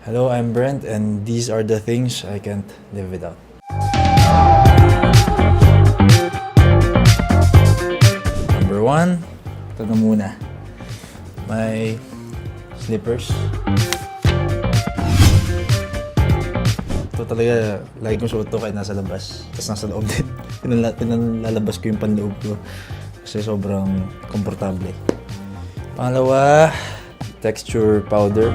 Hello, I'm Brent, and these are the things I can't live without. Number one, ito na muna. My slippers. Ito talaga, lagi kong suot to kahit nasa labas. Tapos nasa loob din. Pinalalabas ko yung panloob ko. Kasi sobrang komportable. Pangalawa, texture powder.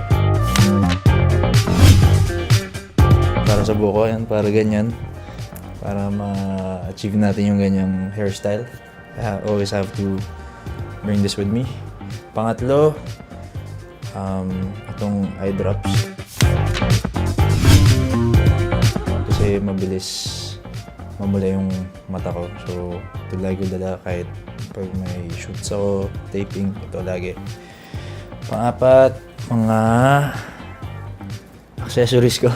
Para sa buko yan, para ganyan. Para ma-achieve natin yung ganyang hairstyle. I always have to bring this with me. Pangatlo, itong eye drops. Kasi mabilis mamula yung mata ko. So, ito lagi ko dala kahit pag may shoots ako, taping, ito lagi. Pang-apat, mga accessories ko.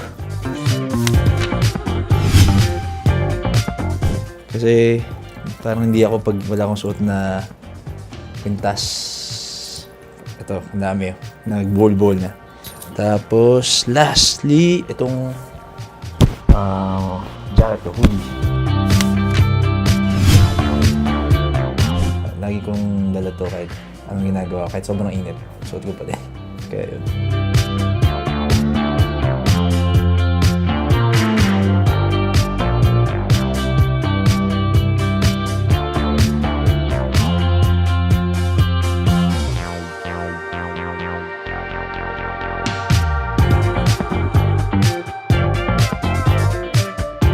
Kasi parang hindi ako pag wala akong suot na pintas. Ito, ang dami. Nag-ball na. Tapos, lastly, itong jacket ko, hoodie. Lagi kong dala to kahit anong ginagawa, kahit sobrang init. Suot ko pa din. Kaya yun.